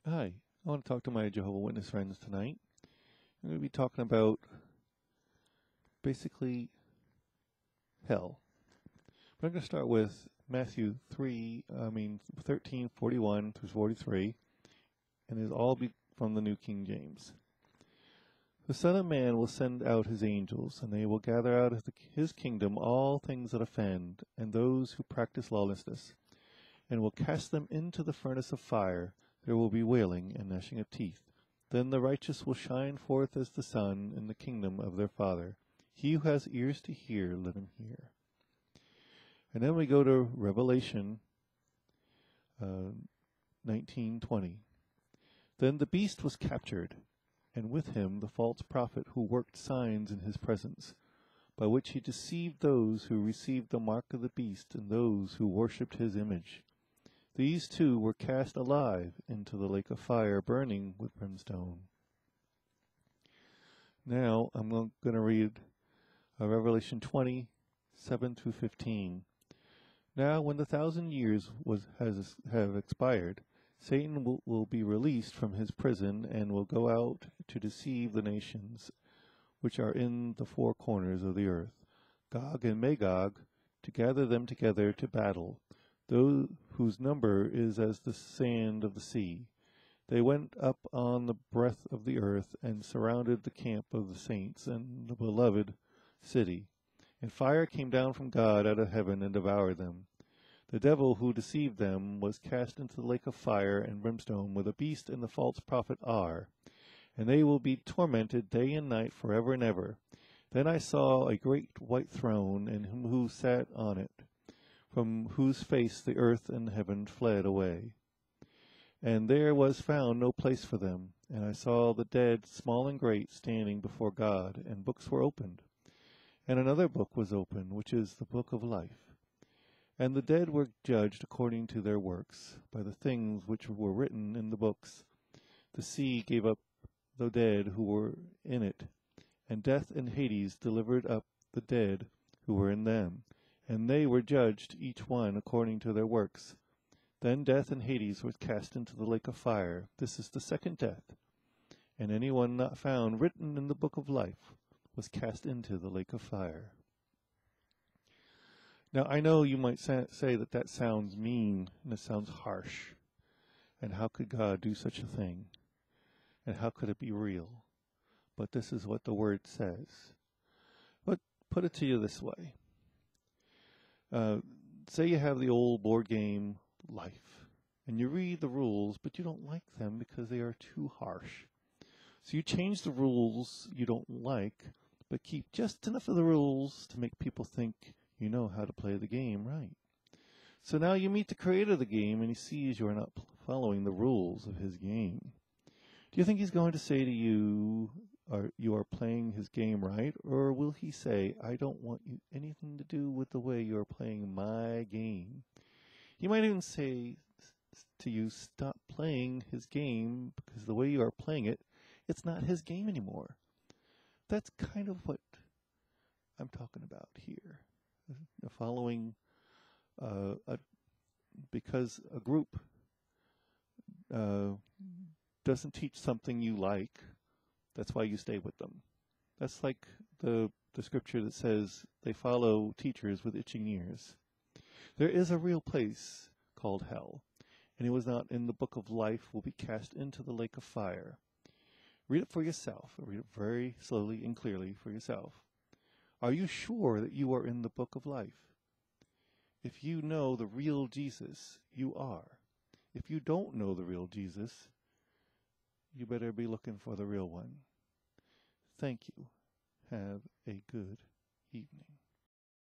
Hi, I want to talk to my Jehovah Witness friends tonight. I'm going to be talking about basically hell. But I'm going to start with Matthew 13:41 through 43, and it'll all be from the New King James. The Son of Man will send out his angels, and they will gather out of his kingdom all things that offend, and those who practice lawlessness, and will cast them into the furnace of fire. There will be wailing and gnashing of teeth. Then the righteous will shine forth as the sun in the kingdom of their Father. He who has ears to hear, let him hear. And then we go to Revelation 19:20. Then the beast was captured, and with him the false prophet who worked signs in his presence, by which he deceived those who received the mark of the beast and those who worshipped his image. These two were cast alive into the lake of fire, burning with brimstone. Now I'm going to read Revelation 20:7 through 15. Now when the 1,000 years have expired, Satan will be released from his prison and will go out to deceive the nations which are in the four corners of the earth, Gog and Magog, to gather them together to battle, those whose number is as the sand of the sea. They went up on the breadth of the earth and surrounded the camp of the saints and the beloved city. And fire came down from God out of heaven and devoured them. The devil who deceived them was cast into the lake of fire and brimstone, where the beast and the false prophet are, and they will be tormented day and night forever and ever. Then I saw a great white throne, and him who sat on it, from whose face the earth and heaven fled away. And there was found no place for them. And I saw the dead, small and great, standing before God, and books were opened. And another book was opened, which is the book of life. And the dead were judged according to their works, by the things which were written in the books. The sea gave up the dead who were in it, and death and Hades delivered up the dead who were in them. And they were judged, each one according to their works. Then death and Hades were cast into the lake of fire. This is the second death. And anyone not found written in the book of life was cast into the lake of fire. Now, I know you might say that sounds mean and it sounds harsh. And how could God do such a thing? And how could it be real? But this is what the Word says. But put it to you this way. Say you have the old board game Life, and you read the rules, but you don't like them because they are too harsh. So you change the rules you don't like, but keep just enough of the rules to make people think you know how to play the game right. So now you meet the creator of the game, and he sees you are not following the rules of his game. Do you think he's going to say to you, you are playing his game right, or will he say, I don't want you anything to do with the way you are playing my game? He might even say to you, stop playing his game, because the way you are playing it, it's not his game anymore. That's kind of what I'm talking about here. Following, because a group doesn't teach something you like, that's why you stay with them. That's like the scripture that says they follow teachers with itching ears. There is a real place called hell, and it was not in the book of life, will be cast into the lake of fire. Read it for yourself. Read it very slowly and clearly for yourself. Are you sure that you are in the book of life? If you know the real Jesus, you are. If you don't know the real Jesus, you better be looking for the real one. Thank you. Have a good evening.